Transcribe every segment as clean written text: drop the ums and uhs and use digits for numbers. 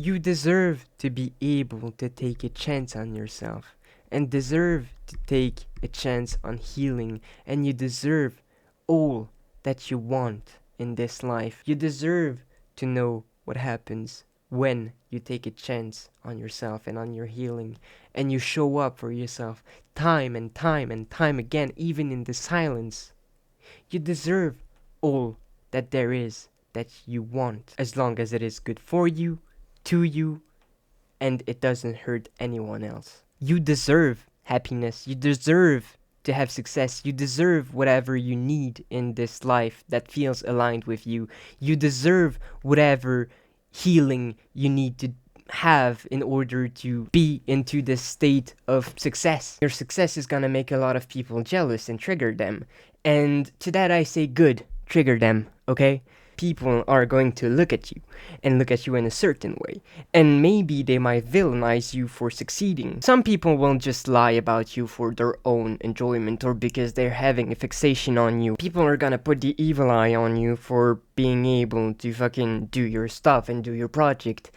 You deserve to be able to take a chance on yourself and deserve to take a chance on healing, and you deserve all that you want in this life. You deserve to know what happens when you take a chance on yourself and on your healing, and you show up for yourself time and time and time again, even in the silence. You deserve all that there is that you want, as long as it is good for you, to you, and it doesn't hurt anyone else. You deserve happiness. You deserve to have success. You deserve whatever you need in this life that feels aligned with you. You deserve whatever healing you need to have in order to be into this state of success. Your success is gonna make a lot of people jealous and trigger them. And to that I say, good, trigger them, okay? People are going to look at you and look at you in a certain way, and maybe they might villainize you for succeeding. Some people will just lie about you for their own enjoyment or because they're having a fixation on you. People are gonna put the evil eye on you for being able to fucking do your stuff and do your project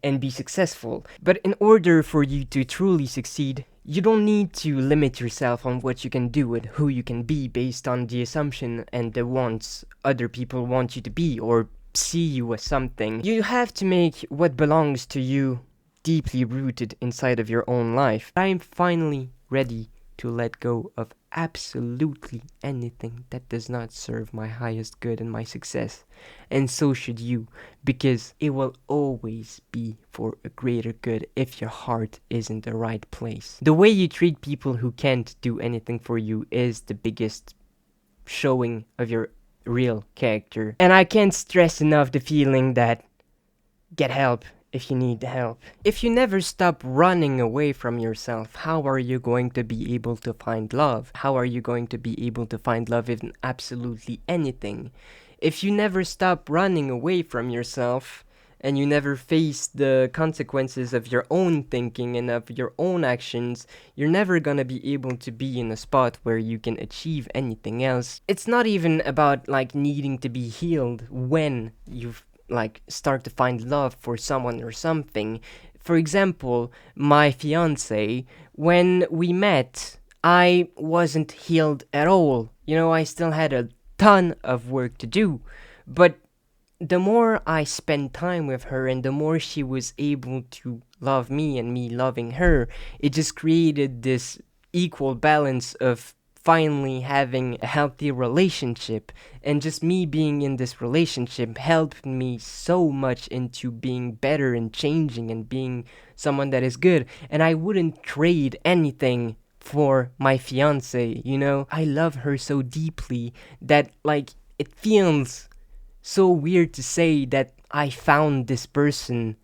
and be successful. But in order for you to truly succeed, you don't need to limit yourself on what you can do and who you can be based on the assumption and the wants other people want you to be or see you as something. You have to make what belongs to you deeply rooted inside of your own life. I'm finally ready to let go of absolutely anything that does not serve my highest good and my success. And so should you, because it will always be for a greater good if your heart is in the right place. The way you treat people who can't do anything for you is the biggest showing of your real character. And I can't stress enough the feeling that get help if you need help. If you never stop running away from yourself, how are you going to be able to find love? How are you going to be able to find love in absolutely anything? If you never stop running away from yourself and you never face the consequences of your own thinking and of your own actions, you're never gonna be able to be in a spot where you can achieve anything else. It's not even about like needing to be healed when you've start to find love for someone or something. For example, my fiance, when we met, I wasn't healed at all. I still had a ton of work to do. But the more I spent time with her and the more she was able to love me and me loving her, it just created this equal balance of finally having a healthy relationship. And just me being in this relationship helped me so much into being better and changing and being someone that is good. And I wouldn't trade anything for my fiance. I love her so deeply that it feels so weird to say that I found this person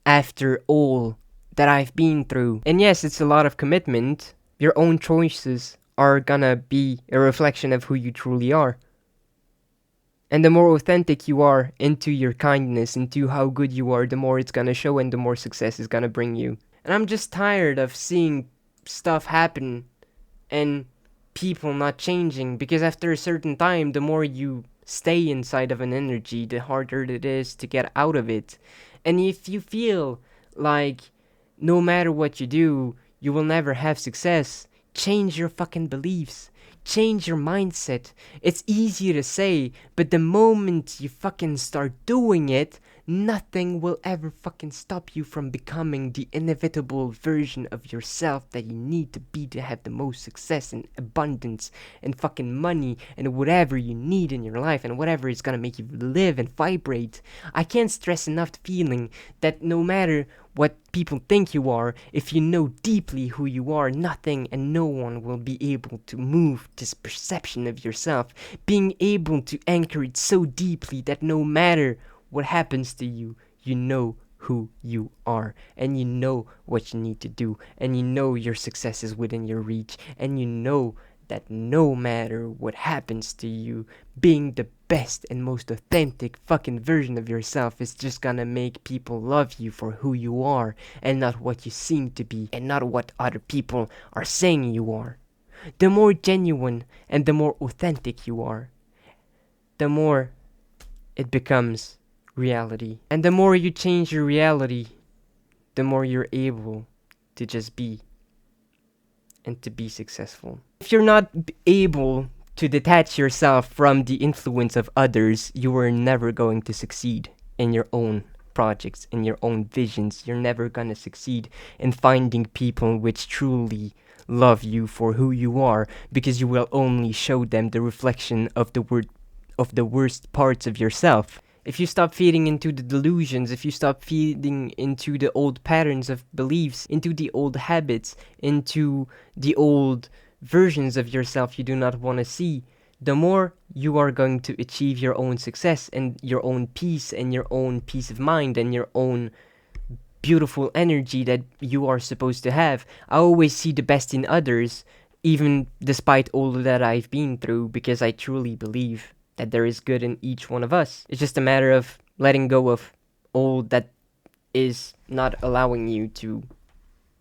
after all that I've been through. And yes, it's a lot of commitment. Your own choices are gonna be a reflection of who you truly are. And the more authentic you are into your kindness, into how good you are, the more it's gonna show and the more success is gonna bring you. And I'm just tired of seeing stuff happen and people not changing, because after a certain time, the more you stay inside of an energy, the harder it is to get out of it. And if you feel like no matter what you do, you will never have success, change your fucking beliefs. Change your mindset. It's easy to say, but the moment you fucking start doing it, nothing will ever fucking stop you from becoming the inevitable version of yourself that you need to be to have the most success and abundance and fucking money and whatever you need in your life and whatever is gonna make you live and vibrate. I can't stress enough the feeling that no matter what people think you are, if you know deeply who you are, nothing and no one will be able to move this perception of yourself. Being able to anchor it so deeply that no matter what happens to you, you know who you are, and you know what you need to do, and you know your success is within your reach, and you know that no matter what happens to you, being the best and most authentic fucking version of yourself is just gonna make people love you for who you are, and not what you seem to be, and not what other people are saying you are. The more genuine and the more authentic you are, the more it becomes reality. And the more you change your reality, the more you're able to just be and to be successful. If you're not able to detach yourself from the influence of others, you are never going to succeed in your own projects, in your own visions. You're never gonna succeed in finding people which truly love you for who you are, because you will only show them the reflection of the worst parts of yourself. If you stop feeding into the delusions, if you stop feeding into the old patterns of beliefs, into the old habits, into the old versions of yourself you do not want to see, the more you are going to achieve your own success and your own peace and your own peace of mind and your own beautiful energy that you are supposed to have. I always see the best in others, even despite all that I've been through, because I truly believe that there is good in each one of us. It's just a matter of letting go of all that is not allowing you to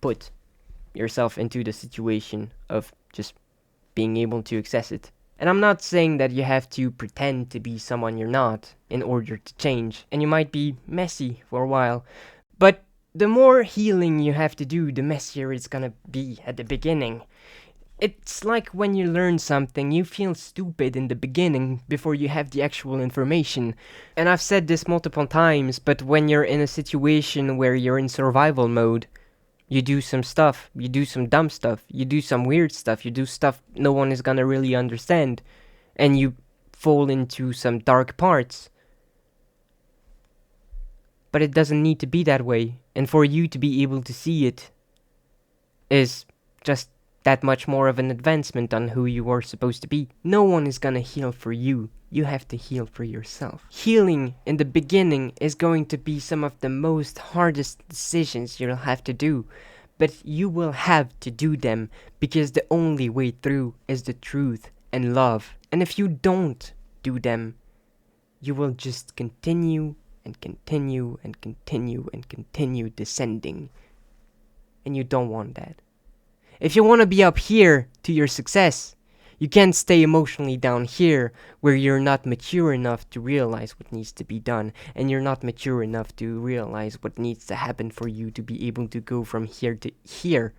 put yourself into the situation of just being able to access it. And I'm not saying that you have to pretend to be someone you're not in order to change, and you might be messy for a while, but the more healing you have to do, the messier it's gonna be at the beginning. It's like when you learn something, you feel stupid in the beginning before you have the actual information. And I've said this multiple times, but when you're in a situation where you're in survival mode, you do some stuff, you do some dumb stuff, you do some weird stuff, you do stuff no one is gonna really understand, and you fall into some dark parts. But it doesn't need to be that way, and for you to be able to see it is just that much more of an advancement on who you are supposed to be. No one is gonna heal for you. You have to heal for yourself. Healing in the beginning is going to be some of the most hardest decisions you'll have to do, but you will have to do them because the only way through is the truth and love. And if you don't do them, you will just continue and continue and continue and continue descending. And you don't want that. If you want to be up here to your success, you can't stay emotionally down here where you're not mature enough to realize what needs to be done, and you're not mature enough to realize what needs to happen for you to be able to go from here to here.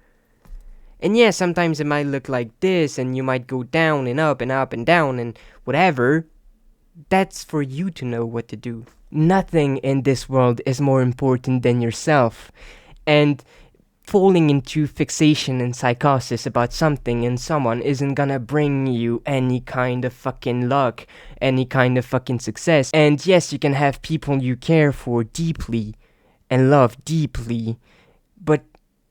And yeah, sometimes it might look like this, and you might go down and up and up and down and whatever. That's for you to know what to do. Nothing in this world is more important than yourself. And falling into fixation and psychosis about something and someone isn't gonna bring you any kind of fucking luck, any kind of fucking success. And yes, you can have people you care for deeply and love deeply, but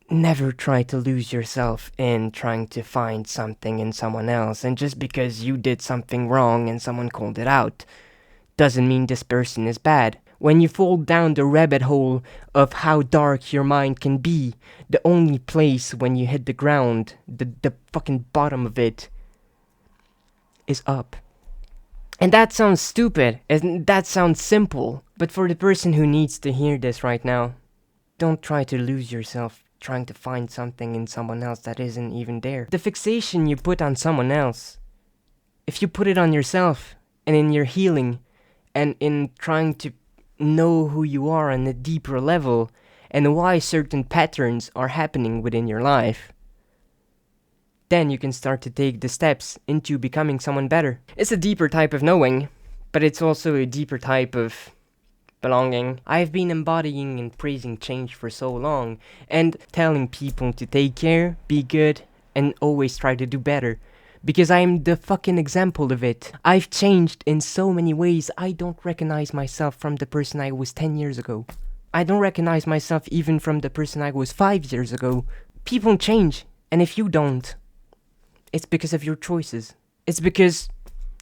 never try to lose yourself in trying to find something in someone else. And just because you did something wrong and someone called it out doesn't mean this person is bad. When you fall down the rabbit hole of how dark your mind can be, the only place when you hit the ground, the fucking bottom of it, is up. And that sounds stupid, and that sounds simple, but for the person who needs to hear this right now, don't try to lose yourself trying to find something in someone else that isn't even there. The fixation you put on someone else, if you put it on yourself, and in your healing, and in trying to know who you are on a deeper level and why certain patterns are happening within your life, then you can start to take the steps into becoming someone better. It's a deeper type of knowing, but it's also a deeper type of belonging. I've been embodying and praising change for so long and telling people to take care, be good, and always try to do better. Because I'm the fucking example of it. I've changed in so many ways. I don't recognize myself from the person I was 10 years ago. I don't recognize myself even from the person I was 5 years ago. People change, and if you don't, it's because of your choices. It's because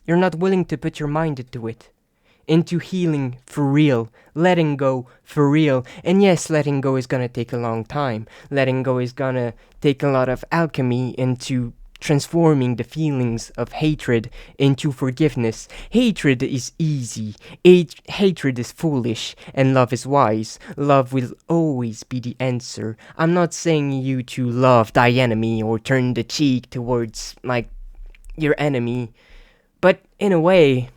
you're not willing to put your mind into it. Into healing for real, letting go for real. And yes, letting go is gonna take a long time. Letting go is gonna take a lot of alchemy into transforming the feelings of hatred into forgiveness. Hatred is easy, hatred is foolish, and love is wise. Love will always be the answer. I'm not saying you to love thy enemy or turn the cheek towards, like, your enemy, but in a way,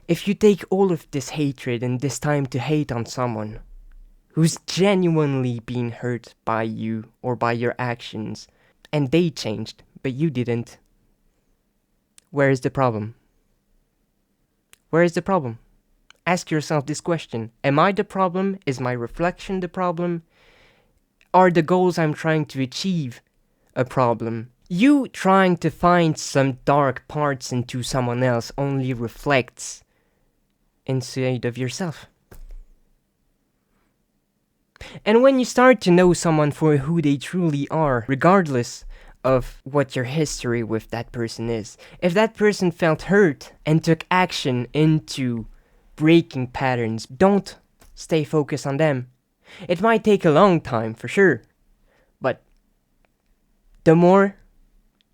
if you take all of this hatred and this time to hate on someone who's genuinely been hurt by you or by your actions, and they changed, but you didn't. Where is the problem? Where is the problem? Ask yourself this question. Am I the problem? Is my reflection the problem? Are the goals I'm trying to achieve a problem? You trying to find some dark parts into someone else only reflects inside of yourself. And when you start to know someone for who they truly are, regardless of what your history with that person is, if that person felt hurt and took action into breaking patterns, don't stay focused on them. It might take a long time, for sure, but the more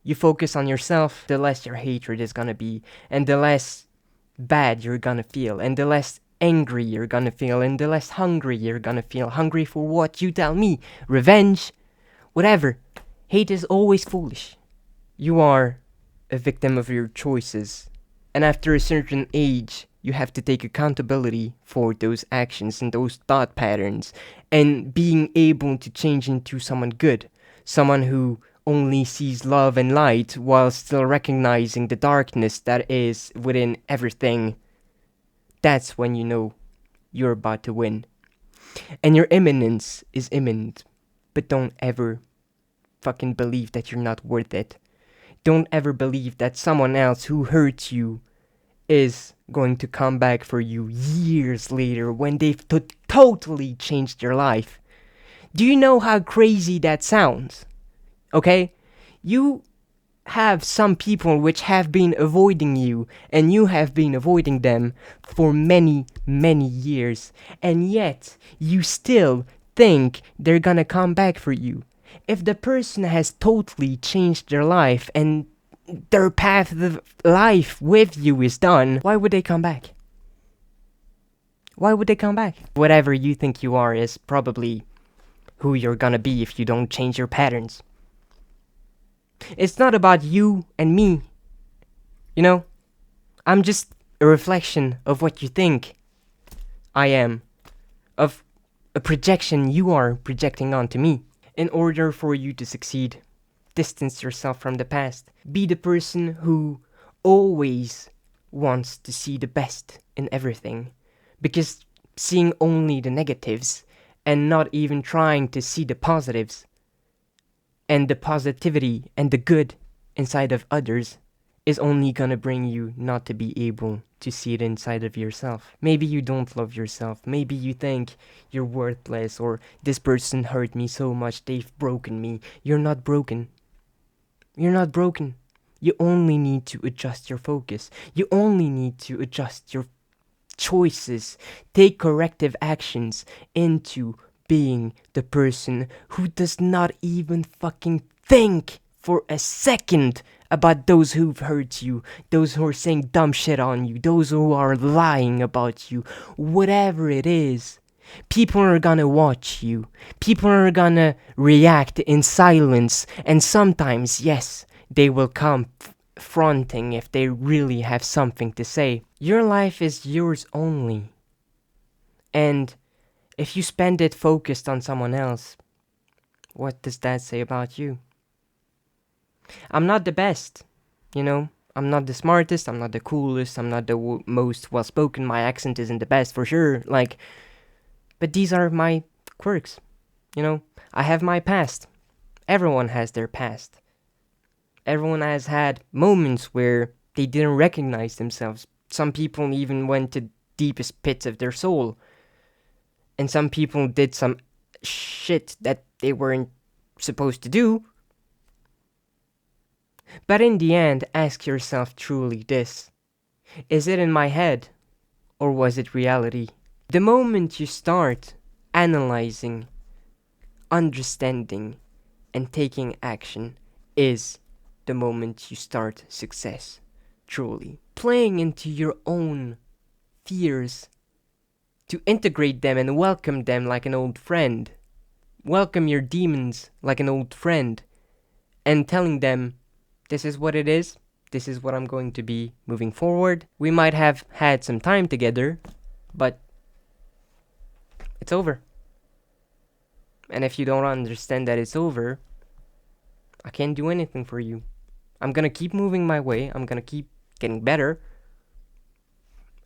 you focus on yourself, the less your hatred is gonna be, and the less bad you're gonna feel, and the less angry you're gonna feel, and the less hungry you're gonna feel. Hungry for what? You tell me. Revenge? Whatever. Hate is always foolish. You are a victim of your choices, and after a certain age, you have to take accountability for those actions and those thought patterns, and being able to change into someone good, someone who only sees love and light while still recognizing the darkness that is within everything. That's when you know you're about to win. And your imminence is imminent, but don't ever fucking believe that you're not worth it. Don't ever believe that someone else who hurt you is going to come back for you years later when they've totally changed your life. Do you know how crazy that sounds? Okay? You have some people which have been avoiding you, and you have been avoiding them for many, many years, and yet you still think they're gonna come back for you. If the person has totally changed their life and their path of life with you is done, why would they come back? Why would they come back? Whatever you think you are is probably who you're gonna be if you don't change your patterns. It's not about you and me, you know? I'm just a reflection of what you think I am, of a projection you are projecting onto me. In order for you to succeed, distance yourself from the past. Be the person who always wants to see the best in everything, because seeing only the negatives and not even trying to see the positives and the positivity and the good inside of others is only gonna bring you not to be able to see it inside of yourself. Maybe you don't love yourself. Maybe you think you're worthless, or this person hurt me so much, they've broken me. You're not broken. You're not broken. You only need to adjust your focus. You only need to adjust your choices. Take corrective actions into being the person who does not even fucking think for a second about those who've hurt you, those who are saying dumb shit on you, those who are lying about you, whatever it is. People are gonna watch you. People are gonna react in silence, and sometimes, yes, they will come fronting if they really have something to say. Your life is yours only. And if you spend it focused on someone else, what does that say about you? I'm not the best, you know? I'm not the smartest, I'm not the coolest, I'm not the most well-spoken, my accent isn't the best for sure, like, but these are my quirks, you know? I have my past. Everyone has their past. Everyone has had moments where they didn't recognize themselves. Some people even went to deepest pits of their soul. And some people did some shit that they weren't supposed to do. But in the end, ask yourself truly this. Is it in my head, or was it reality? The moment you start analyzing, understanding, and taking action is the moment you start success, truly. Playing into your own fears to integrate them and welcome them like an old friend. Welcome your demons like an old friend, and telling them, this is what it is, this is what I'm going to be moving forward. We might have had some time together, but it's over. And if you don't understand that it's over, I can't do anything for you. I'm gonna keep moving my way, I'm gonna keep getting better,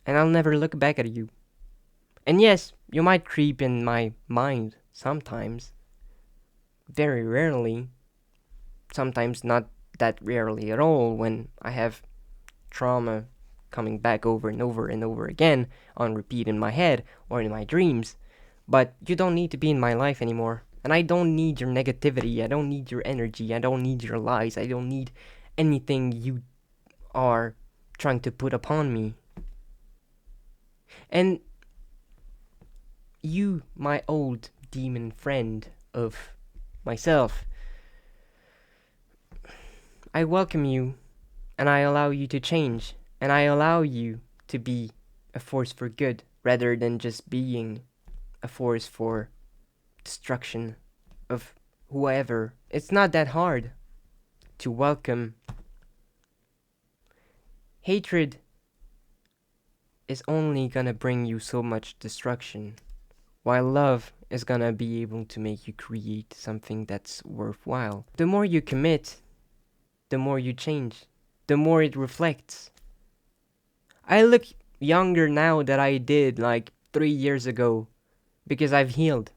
and I'll never look back at you. And yes, you might creep in my mind sometimes, very rarely, sometimes not that rarely at all when I have trauma coming back over and over and over again on repeat in my head or in my dreams. But you don't need to be in my life anymore. And I don't need your negativity. I don't need your energy. I don't need your lies. I don't need anything you are trying to put upon me. And you, my old demon friend of myself, I welcome you and I allow you to change and I allow you to be a force for good rather than just being a force for destruction of whoever. It's not that hard to welcome. Hatred is only gonna bring you so much destruction, while love is gonna be able to make you create something that's worthwhile. The more you commit, the more you change, the more it reflects. I look younger now than I did like 3 years ago because I've healed.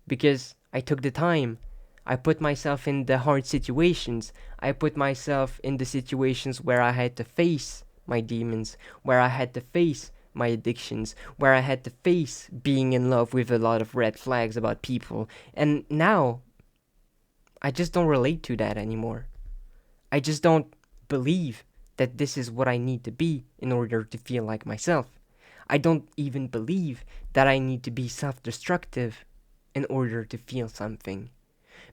Because I took the time. I put myself in the hard situations. I put myself in the situations where I had to face my demons, where I had to face my addictions, where I had to face being in love with a lot of red flags about people. And now, I just don't relate to that anymore. I just don't believe that this is what I need to be in order to feel like myself. I don't even believe that I need to be self-destructive in order to feel something.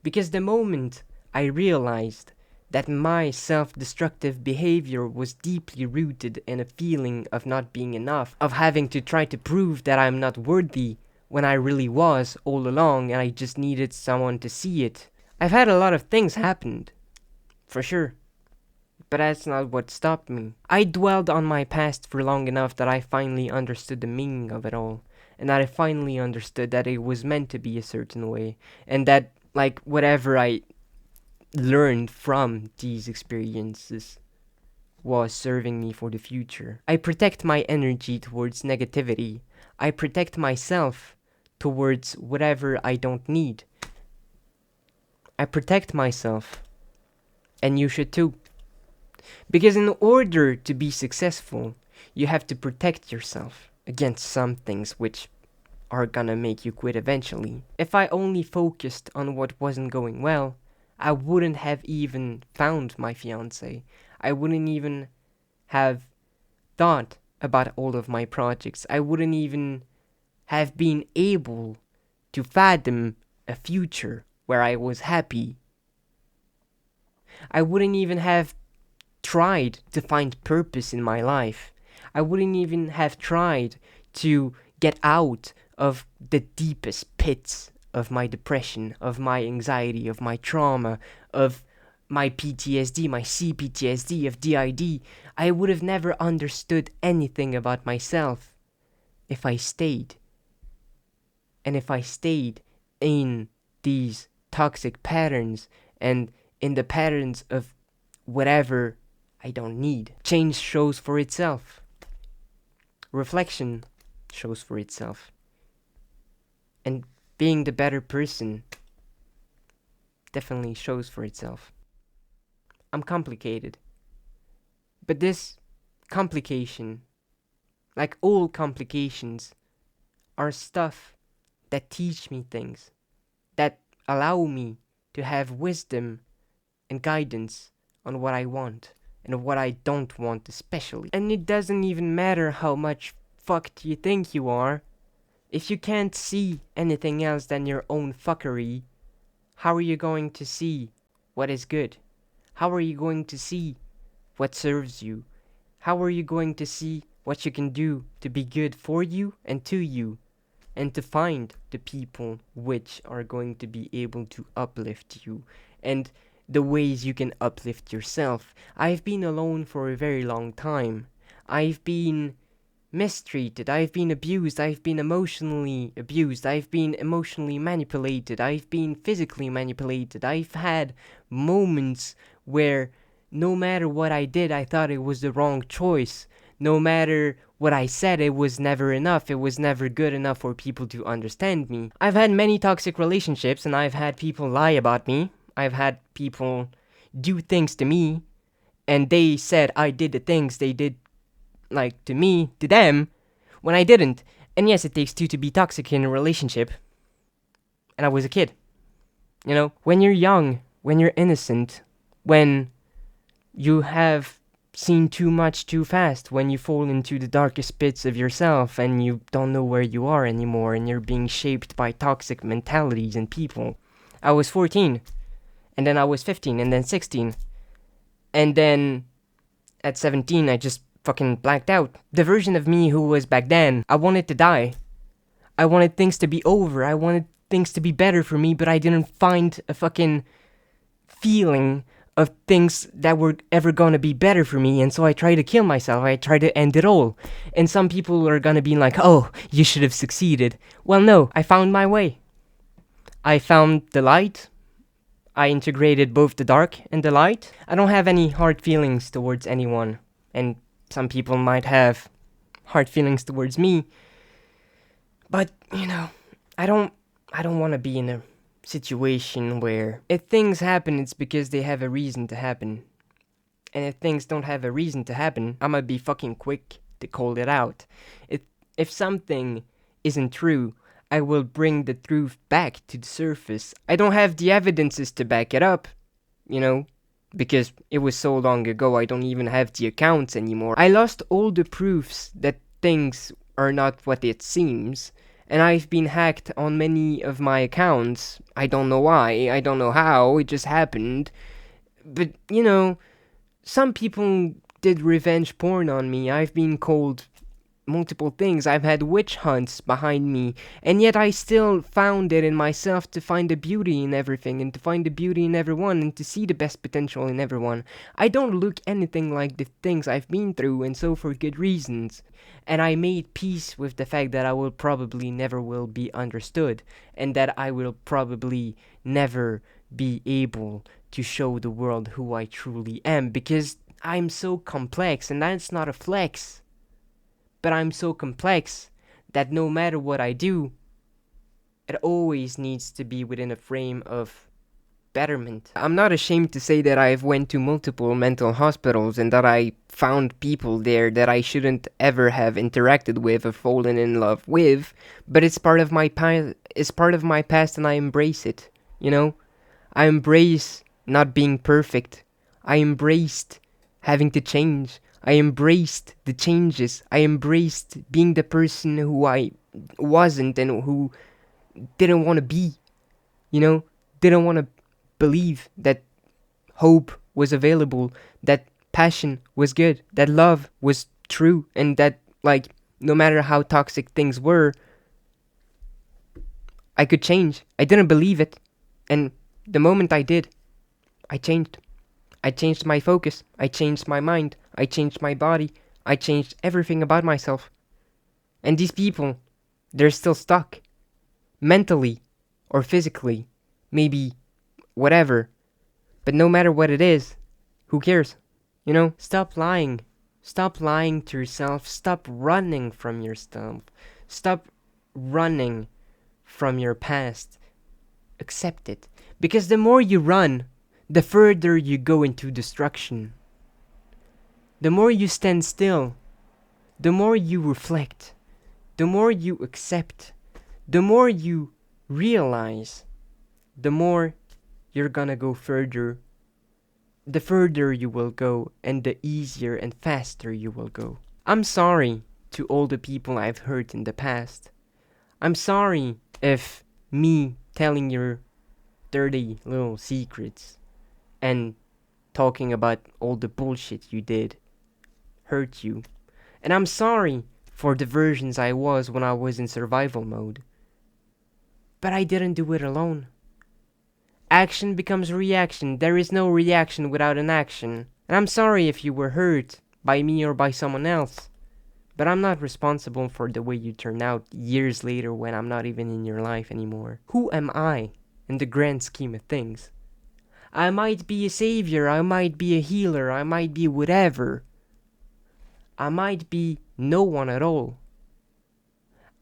Because the moment I realized that my self-destructive behavior was deeply rooted in a feeling of not being enough, of having to try to prove that I'm not worthy when I really was all along and I just needed someone to see it. I've had a lot of things happen, for sure. But that's not what stopped me. I dwelled on my past for long enough that I finally understood the meaning of it all. And that I finally understood that it was meant to be a certain way. And that, like, whatever I learned from these experiences was serving me for the future. I protect my energy towards negativity. I protect myself towards whatever I don't need. I protect myself. And you should too. Because in order to be successful, you have to protect yourself against some things which are gonna make you quit eventually. If I only focused on what wasn't going well, I wouldn't have even found my fiance. I wouldn't even have thought about all of my projects. I wouldn't even have been able to fathom a future where I was happy. I wouldn't even have tried to find purpose in my life. I wouldn't even have tried to get out of the deepest pits of my depression, of my anxiety, of my trauma, of my PTSD, my CPTSD, of DID. I would have never understood anything about myself if I stayed. And if I stayed in these toxic patterns and in the patterns of whatever I don't need. Change shows for itself. Reflection shows for itself. And being the better person definitely shows for itself. I'm complicated. But this complication, like all complications, are stuff that teach me things, that allow me to have wisdom and guidance on what I want and what I don't want especially. And it doesn't even matter how much fucked you think you are. If you can't see anything else than your own fuckery, how are you going to see what is good? How are you going to see what serves you? How are you going to see what you can do to be good for you and to you? And to find the people which are going to be able to uplift you and the ways you can uplift yourself. I've been alone for a very long time. I've been mistreated, I've been abused, I've been emotionally abused, I've been emotionally manipulated, I've been physically manipulated. I've had moments where no matter what I did, I thought it was the wrong choice. No matter what I said, it was never enough. It was never good enough for people to understand me. I've had many toxic relationships, and I've had people lie about me. I've had people do things to me, and they said I did the things they did, like, to me, to them, when I didn't. And yes, it takes two to be toxic in a relationship. And I was a kid. You know, when you're young, when you're innocent, when you have seen too much too fast, when you fall into the darkest pits of yourself and you don't know where you are anymore and you're being shaped by toxic mentalities and people. I was 14, and then I was 15, and then 16, and then at 17 I just fucking blacked out. The version of me who was back then, I wanted to die. I wanted things to be over. I wanted things to be better for me, but I didn't find a fucking feeling of things that were ever gonna be better for me, and so I tried to kill myself. I tried to end it all. And some people are gonna be like, oh, you should have succeeded. Well, no, I found my way. I found the light. I integrated both the dark and the light. I don't have any hard feelings towards anyone, and some people might have hard feelings towards me. But, you know, I don't want to be in a situation where if things happen, it's because they have a reason to happen. And if things don't have a reason to happen, I'm gonna be fucking quick to call it out. If something isn't true, I will bring the truth back to the surface. I don't have the evidences to back it up, you know, because it was so long ago. I don't even have the accounts anymore. I lost all the proofs that things are not what it seems. And I've been hacked on many of my accounts. I don't know why, I don't know how, it just happened. But, you know, some people did revenge porn on me. I've been called multiple things. I've had witch hunts behind me. And yet I still found it in myself to find the beauty in everything, and to find the beauty in everyone, and to see the best potential in everyone. I don't look anything like the things I've been through, and so for good reasons. And I made peace with the fact that I will probably never will be understood, and that I will probably never be able to show the world who I truly am, because I'm so complex. And that's not a flex, but I'm so complex that no matter what I do, it always needs to be within a frame of betterment. I'm not ashamed to say that I've went to multiple mental hospitals and that I found people there that I shouldn't ever have interacted with or fallen in love with, but it's part of my past, and I embrace it, you know? I embrace not being perfect. I embraced having to change. I embraced the changes. I embraced being the person who I wasn't and who didn't want to be, you know? Didn't want to believe that hope was available, that passion was good, that love was true, and that, like, no matter how toxic things were, I could change. I didn't believe it, and the moment I did, I changed. I changed my focus, I changed my mind, I changed my body, I changed everything about myself. And these people, they're still stuck, mentally or physically, maybe whatever. But no matter what it is, who cares? You know? Stop lying. Stop lying to yourself. Stop running from yourself. Stop running from your past. Accept it. Because the more you run, the further you go into destruction. The more you stand still, the more you reflect, the more you accept, the more you realize, the more you're gonna go further. The further you will go, and the easier and faster you will go. I'm sorry to all the people I've hurt in the past. I'm sorry if me telling your dirty little secrets and talking about all the bullshit you did hurt you. And I'm sorry for the versions I was when I was in survival mode. But I didn't do it alone. Action becomes reaction. There is no reaction without an action. And I'm sorry if you were hurt by me or by someone else. But I'm not responsible for the way you turn out years later when I'm not even in your life anymore. Who am I in the grand scheme of things? I might be a savior, I might be a healer, I might be whatever. I might be no one at all.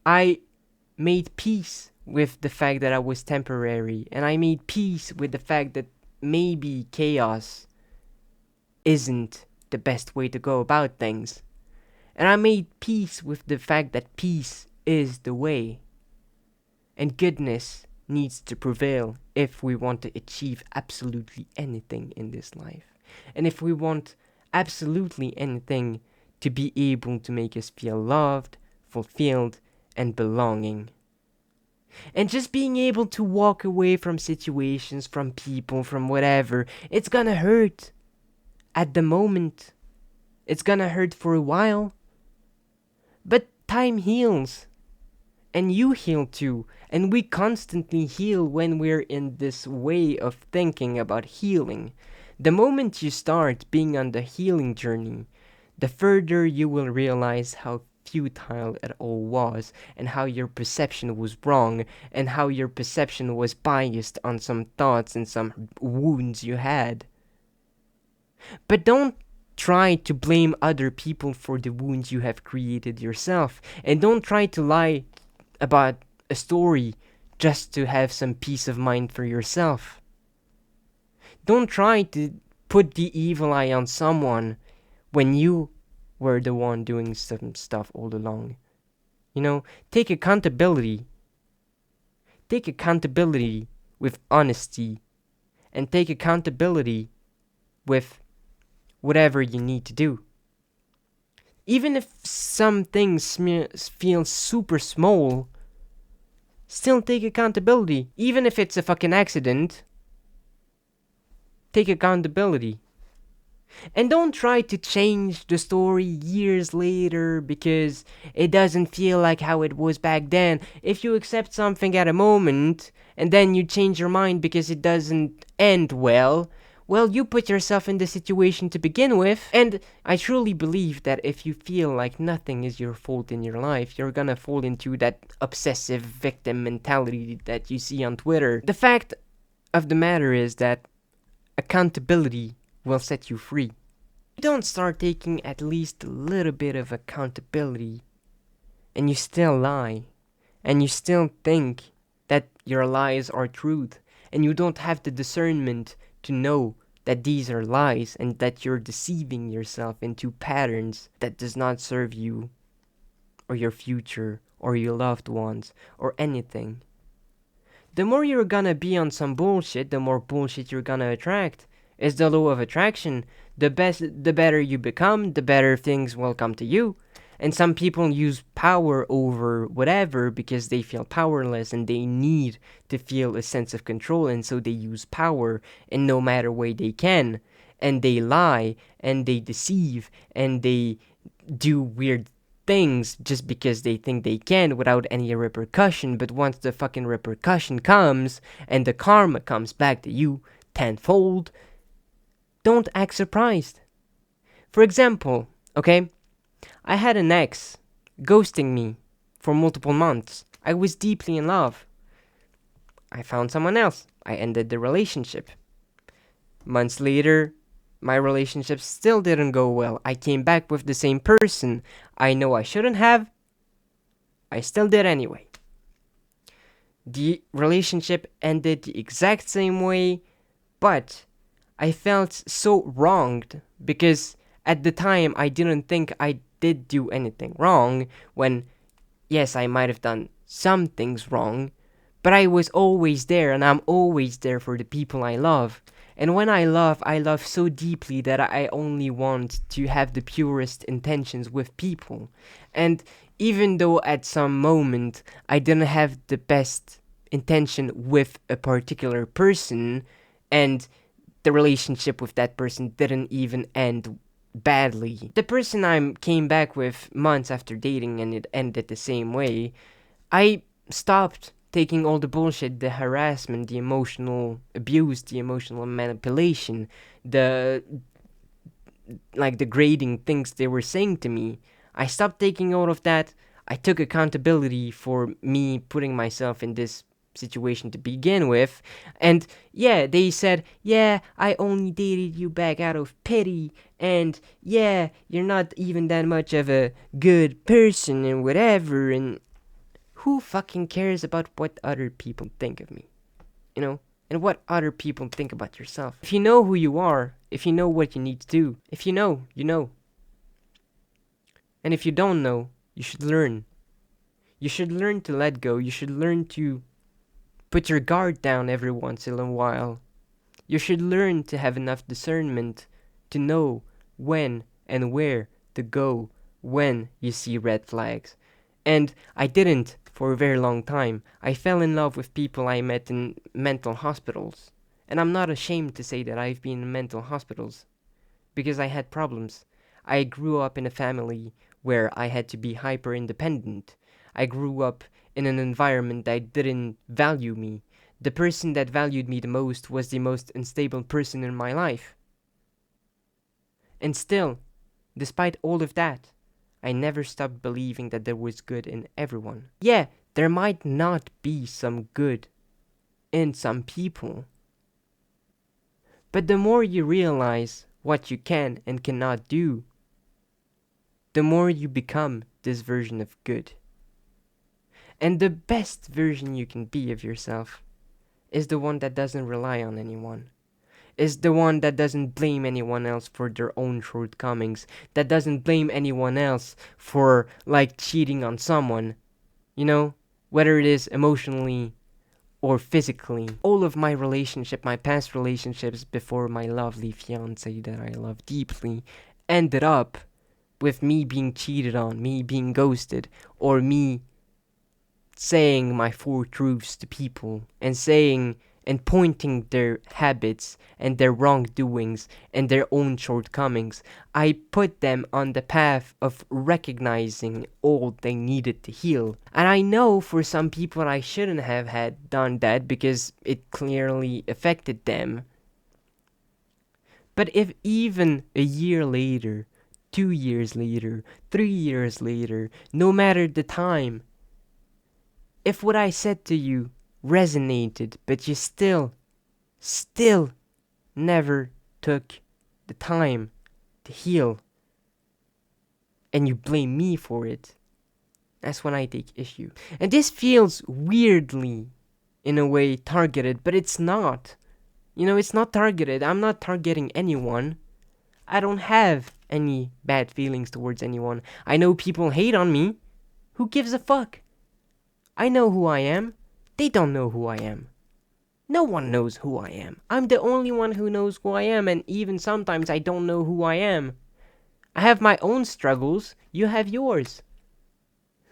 I made peace with the fact that I was temporary, and I made peace with the fact that maybe chaos isn't the best way to go about things. And I made peace with the fact that peace is the way. And goodness needs to prevail if we want to achieve absolutely anything in this life. And if we want absolutely anything to be able to make us feel loved, fulfilled, and belonging. And just being able to walk away from situations, from people, from whatever, it's gonna hurt. At the moment, it's gonna hurt for a while. But time heals. And you heal too. And we constantly heal when we're in this way of thinking about healing. The moment you start being on the healing journey, the further you will realize how futile it all was, and how your perception was wrong, and how your perception was biased on some thoughts and some wounds you had. But don't try to blame other people for the wounds you have created yourself, and don't try to lie about a story just to have some peace of mind for yourself. Don't try to put the evil eye on someone when you were the one doing some stuff all along. You know, take accountability. Take accountability with honesty, and take accountability with whatever you need to do. Even if some things feel super small, still take accountability. Even if it's a fucking accident, take accountability. And don't try to change the story years later because it doesn't feel like how it was back then. If you accept something at a moment and then you change your mind because it doesn't end well, you put yourself in the situation to begin with. And I truly believe that if you feel like nothing is your fault in your life, you're gonna fall into that obsessive victim mentality that you see on Twitter. The fact of the matter is that accountability will set you free. You don't start taking at least a little bit of accountability, and you still lie, and you still think that your lies are truth, and you don't have the discernment to know that these are lies and that you're deceiving yourself into patterns that does not serve you or your future or your loved ones or anything. The more you're gonna be on some bullshit, the more bullshit you're gonna attract. It's the law of attraction. The better you become, the better things will come to you. And some people use power over whatever because they feel powerless and they need to feel a sense of control, and so they use power in no matter way they can. And they lie and they deceive and they do weird things just because they think they can without any repercussion. But once the fucking repercussion comes and the karma comes back to you tenfold, don't act surprised. For example, okay, I had an ex ghosting me for multiple months. I was deeply in love. I found someone else. I ended the relationship. Months later, my relationship still didn't go well. I came back with the same person. I know I shouldn't have. I still did anyway. The relationship ended the exact same way, but I felt so wronged because at the time I didn't think I did do anything wrong, when yes, I might have done some things wrong, but I was always there, and I'm always there for the people I love. And when I love so deeply that I only want to have the purest intentions with people. And even though at some moment I didn't have the best intention with a particular person, and the relationship with that person didn't even end badly. The person I came back with months after dating and it ended the same way, I stopped taking all the bullshit, the harassment, the emotional abuse, the emotional manipulation, the degrading things they were saying to me. I stopped taking all of that. I took accountability for me putting myself in this situation to begin with. And yeah, they said, yeah, I only dated you back out of pity. And yeah, you're not even that much of a good person and whatever. And who fucking cares about what other people think of me? You know? And what other people think about yourself. If you know who you are, if you know what you need to do, if you know, you know. And if you don't know, you should learn. You should learn to let go. You should learn to put your guard down every once in a while. You should learn to have enough discernment to know when and where to go when you see red flags. And I didn't for a very long time. I fell in love with people I met in mental hospitals. And I'm not ashamed to say that I've been in mental hospitals because I had problems. I grew up in a family where I had to be hyper independent. I grew up in an environment that didn't value me. The person that valued me the most was the most unstable person in my life. And still, despite all of that, I never stopped believing that there was good in everyone. Yeah, there might not be some good in some people, but the more you realize what you can and cannot do, the more you become this version of good. And the best version you can be of yourself is the one that doesn't rely on anyone. Is the one that doesn't blame anyone else for their own shortcomings. That doesn't blame anyone else for, like, cheating on someone. You know? Whether it is emotionally or physically. All of my past relationships before my lovely fiancé that I love deeply, ended up with me being cheated on, me being ghosted, or me saying my four truths to people and saying and pointing their habits and their wrongdoings and their own shortcomings. I put them on the path of recognizing all they needed to heal. And I know for some people I shouldn't have had done that because it clearly affected them. But if even a year later, 2 years later, 3 years later, no matter the time, if what I said to you resonated, but you still never took the time to heal, and you blame me for it, that's when I take issue. And this feels weirdly, in a way, targeted, but it's not. You know, it's not targeted. I'm not targeting anyone. I don't have any bad feelings towards anyone. I know people hate on me. Who gives a fuck? I know who I am. They don't know who I am. No one knows who I am. I'm the only one who knows who I am, and even sometimes I don't know who I am. I have my own struggles. You have yours.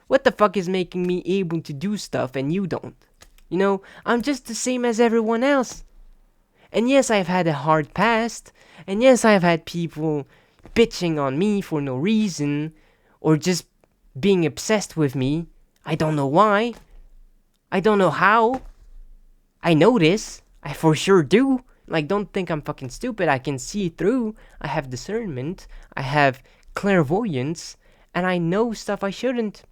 What the fuck is making me able to do stuff and you don't? You know, I'm just the same as everyone else. And yes, I've had a hard past. And yes, I've had people bitching on me for no reason, or just being obsessed with me. I don't know why. I don't know how. I know this. I for sure do. Like, don't think I'm fucking stupid. I can see through. I have discernment. I have clairvoyance. And I know stuff I shouldn't.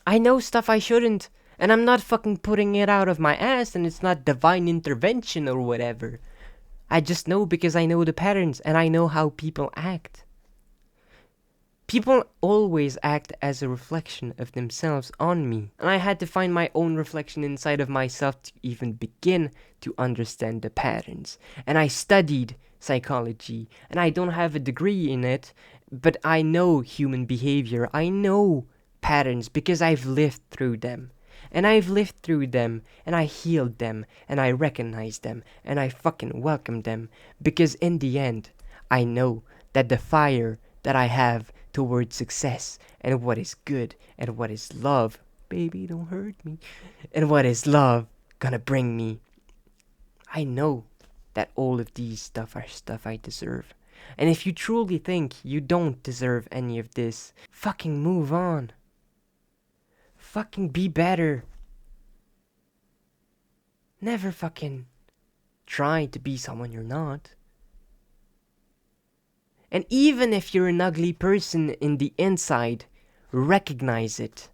I know stuff I shouldn't. And I'm not fucking putting it out of my ass, and it's not divine intervention or whatever. I just know because I know the patterns and I know how people act. People always act as a reflection of themselves on me. And I had to find my own reflection inside of myself to even begin to understand the patterns. And I studied psychology, and I don't have a degree in it, but I know human behavior. I know patterns because I've lived through them. And I've lived through them, and I healed them, and I recognize them, and I fucking welcome them. Because in the end, I know that the fire that I have towards success, and what is good, and what is love, baby, don't hurt me, and what is love gonna bring me, I know that all of these stuff are stuff I deserve. And if you truly think you don't deserve any of this, fucking move on. Fucking be better. Never fucking try to be someone you're not. And even if you're an ugly person in the inside, recognize it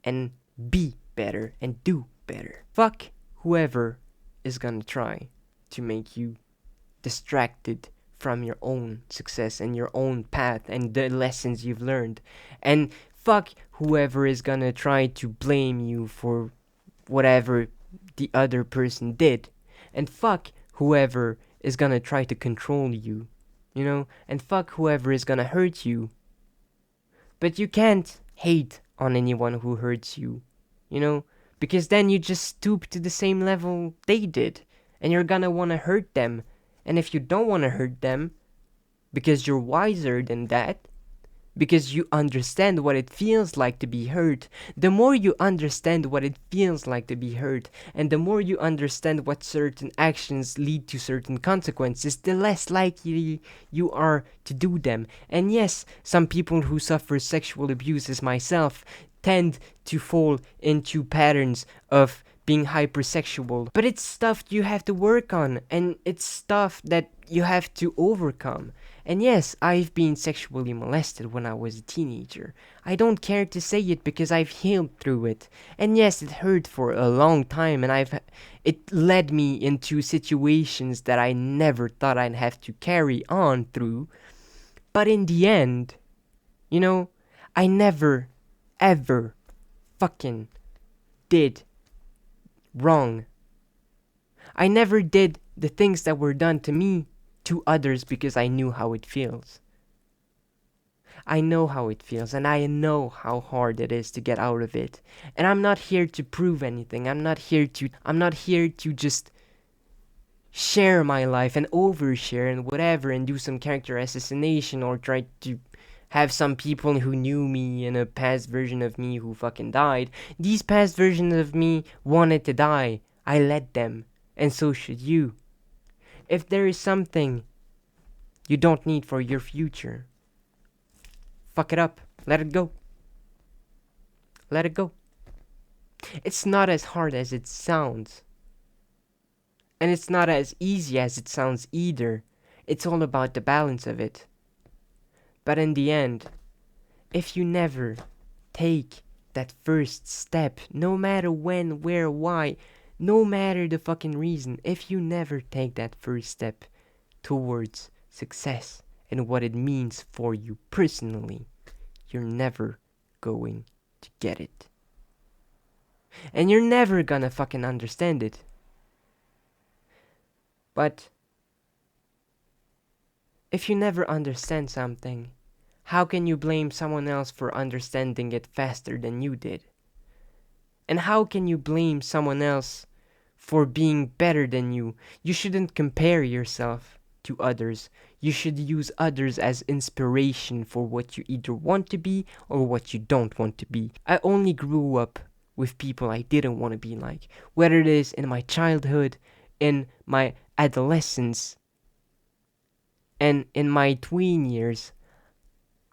and be better and do better. Fuck whoever is gonna try to make you distracted from your own success and your own path and the lessons you've learned. And fuck whoever is gonna try to blame you for whatever the other person did. And fuck whoever is gonna try to control you, you know? And fuck whoever is gonna hurt you. But you can't hate on anyone who hurts you, you know? Because then you just stoop to the same level they did. And you're gonna wanna hurt them. And if you don't wanna hurt them, because you're wiser than that, because you understand what it feels like to be hurt, the more you understand what it feels like to be hurt, and the more you understand what certain actions lead to certain consequences, the less likely you are to do them. And yes, some people who suffer sexual abuse, as myself, tend to fall into patterns of being hypersexual, but it's stuff you have to work on, and it's stuff that you have to overcome. And yes, I've been sexually molested when I was a teenager. I don't care to say it because I've healed through it. And yes, it hurt for a long time, and it led me into situations that I never thought I'd have to carry on through. But in the end, you know, I never, ever fucking did wrong. I never did the things that were done to me to others because I knew how it feels. I know how it feels, and I know how hard it is to get out of it. And I'm not here to prove anything. I'm not here to just share my life and overshare and whatever and do some character assassination or try to have some people who knew me in a past version of me who fucking died. These past versions of me wanted to die. I let them. And so should you. If there is something you don't need for your future, fuck it up. Let it go. Let it go. It's not as hard as it sounds. And it's not as easy as it sounds either. It's all about the balance of it. But in the end, if you never take that first step, no matter when, where, why, no matter the fucking reason, if you never take that first step towards success and what it means for you personally, you're never going to get it. And you're never gonna fucking understand it. But if you never understand something, how can you blame someone else for understanding it faster than you did? And how can you blame someone else for being better than you? You shouldn't compare yourself to others. You should use others as inspiration for what you either want to be or what you don't want to be. I only grew up with people I didn't want to be like, whether it is in my childhood, in my adolescence, and in my tween years.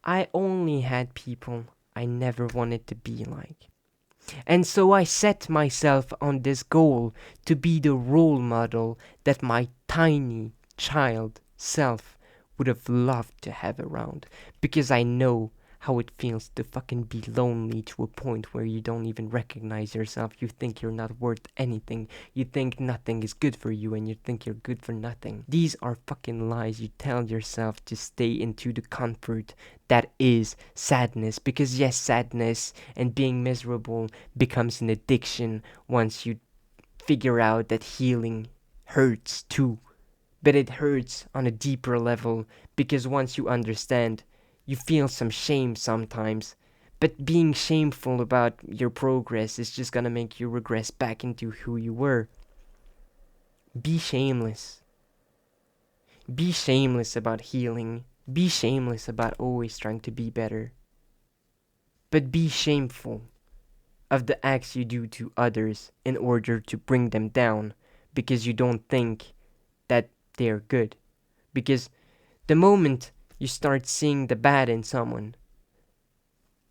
I only had people I never wanted to be like. And so I set myself on this goal to be the role model that my tiny child self would have loved to have around. Because I know how it feels to fucking be lonely to a point where you don't even recognize yourself. You think you're not worth anything. You think nothing is good for you, and you think you're good for nothing. These are fucking lies you tell yourself to stay into the comfort that is sadness. Because yes, sadness and being miserable becomes an addiction once you figure out that healing hurts too. But it hurts on a deeper level, because once you understand, you feel some shame sometimes, but being shameful about your progress is just gonna make you regress back into who you were. Be shameless. Be shameless about healing. Be shameless about always trying to be better. But be shameful of the acts you do to others in order to bring them down, because you don't think that they're good. Because the moment you start seeing the bad in someone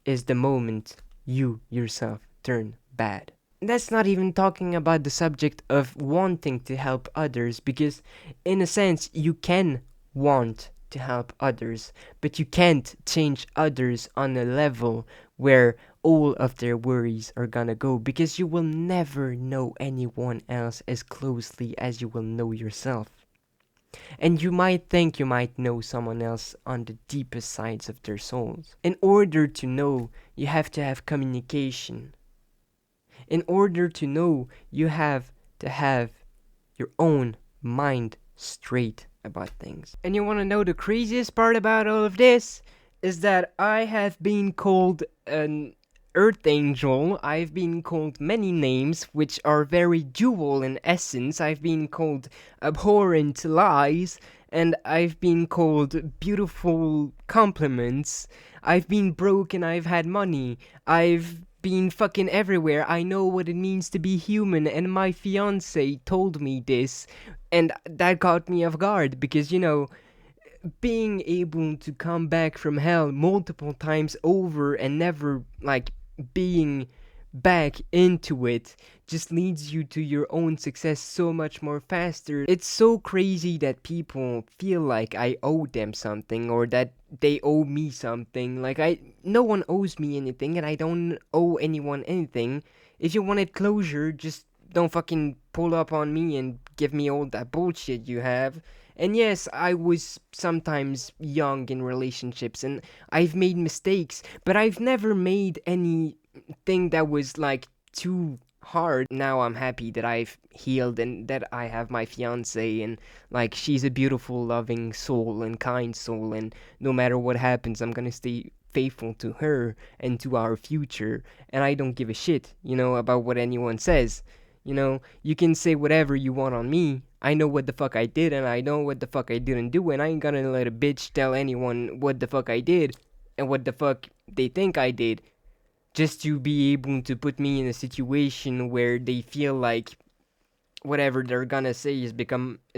is the moment you yourself turn bad. That's not even talking about the subject of wanting to help others, because in a sense you can want to help others, but you can't change others on a level where all of their worries are gonna go, because you will never know anyone else as closely as you will know yourself. And you might think you might know someone else on the deepest sides of their souls. In order to know, you have to have communication. In order to know, you have to have your own mind straight about things. And you want to know the craziest part about all of this? Is that I have been called an earth angel. I've been called many names which are very dual in essence. I've been called abhorrent lies, and I've been called beautiful compliments. I've been broke and I've had money. I've been fucking everywhere. I know what it means to be human, and my fiance told me this, and that caught me off guard because, being able to come back from hell multiple times over and never like being back into it just leads you to your own success so much more faster. It's so crazy that people feel like I owe them something, or that they owe me something. Like, no one owes me anything, and I don't owe anyone anything. If you wanted closure, just don't fucking pull up on me and give me all that bullshit you have. And yes, I was sometimes young in relationships, and I've made mistakes, but I've never made anything that was like too hard. Now I'm happy that I've healed and that I have my fiance, and like, she's a beautiful, loving soul and kind soul, and no matter what happens, I'm gonna stay faithful to her and to our future, and I don't give a shit, about what anyone says. You can say whatever you want on me. I know what the fuck I did, and I know what the fuck I didn't do, and I ain't gonna let a bitch tell anyone what the fuck I did and what the fuck they think I did, just to be able to put me in a situation where they feel like whatever they're gonna say is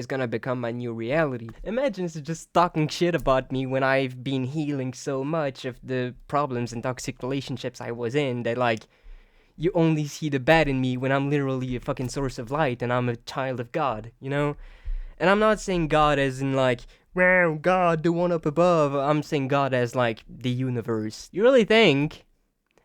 gonna become my new reality. Imagine just talking shit about me when I've been healing so much of the problems and toxic relationships I was in, that like, you only see the bad in me when I'm literally a fucking source of light and I'm a child of God, And I'm not saying God as in like, wow, God, the one up above. I'm saying God as like the universe. You really think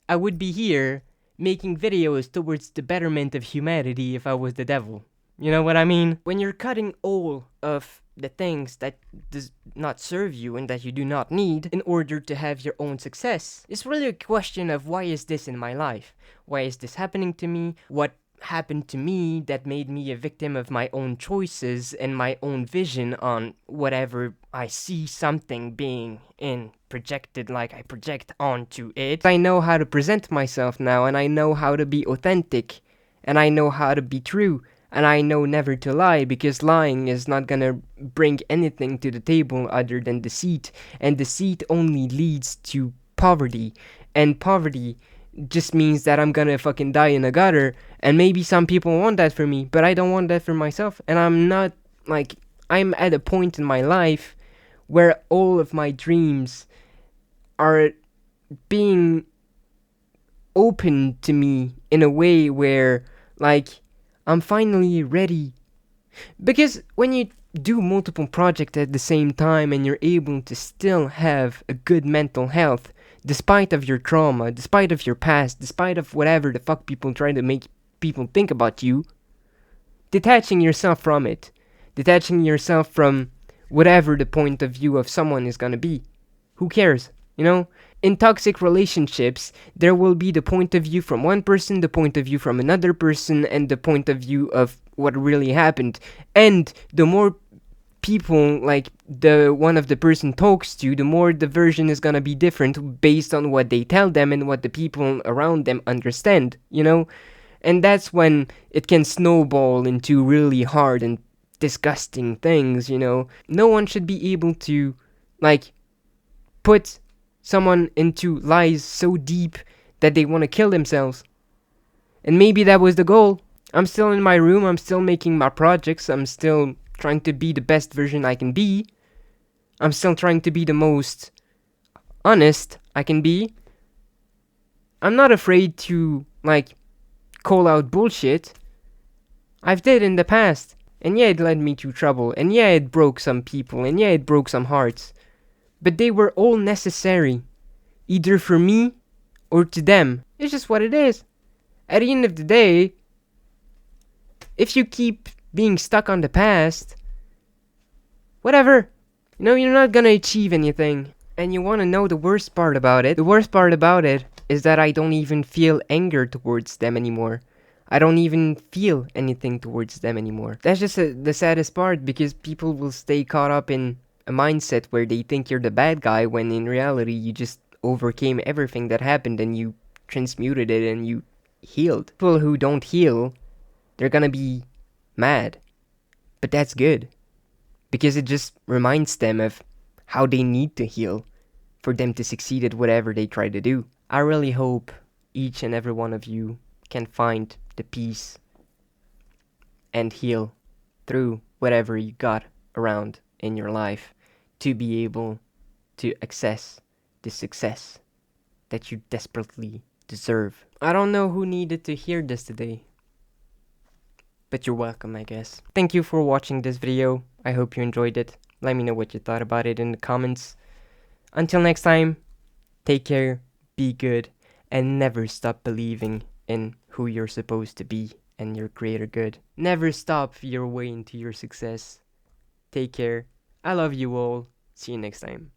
I would be here making videos towards the betterment of humanity if I was the devil? You know what I mean? When you're cutting all of the things that does not serve you and that you do not need in order to have your own success, it's really a question of, why is this in my life? Why is this happening to me? What happened to me that made me a victim of my own choices and my own vision on whatever I see something being in projected, like I project onto it? I know how to present myself now, and I know how to be authentic, and I know how to be true. And I know never to lie, because lying is not gonna bring anything to the table other than deceit. And deceit only leads to poverty. And poverty just means that I'm gonna fucking die in a gutter. And maybe some people want that for me, but I don't want that for myself. And I'm at a point in my life where all of my dreams are being open to me in a way where, like, I'm finally ready. Because when you do multiple projects at the same time and you're able to still have a good mental health, despite of your trauma, despite of your past, despite of whatever the fuck people try to make people think about you, detaching yourself from it, detaching yourself from whatever the point of view of someone is gonna be. Who cares? In toxic relationships, there will be the point of view from one person, the point of view from another person, and the point of view of what really happened. And the more people, like, the one of the person talks to, the more the version is gonna be different based on what they tell them and what the people around them understand, And that's when it can snowball into really hard and disgusting things, No one should be able to, like, put someone into lies so deep that they want to kill themselves. And maybe that was the goal. I'm still in my room, I'm still making my projects, I'm still trying to be the best version I can be. I'm still trying to be the most honest I can be. I'm not afraid to, like, call out bullshit. I've did in the past. And yeah, it led me to trouble. And yeah, it broke some people. And yeah, it broke some hearts. But they were all necessary. Either for me or to them. It's just what it is. At the end of the day, if you keep being stuck on the past, whatever. You're not gonna achieve anything. And you wanna know the worst part about it? The worst part about it is that I don't even feel anger towards them anymore. I don't even feel anything towards them anymore. That's just the saddest part, because people will stay caught up in a mindset where they think you're the bad guy, when in reality you just overcame everything that happened and you transmuted it and you healed. People who don't heal, they're gonna be mad. But that's good, because it just reminds them of how they need to heal for them to succeed at whatever they try to do. I really hope each and every one of you can find the peace and heal through whatever you got around in your life to be able to access the success that you desperately deserve. I don't know who needed to hear this today, but you're welcome, I guess. Thank you for watching this video. I hope you enjoyed it. Let me know what you thought about it in the comments. Until next time, take care, be good, and never stop believing in who you're supposed to be and your greater good. Never stop your way into your success. Take care. I love you all. See you next time.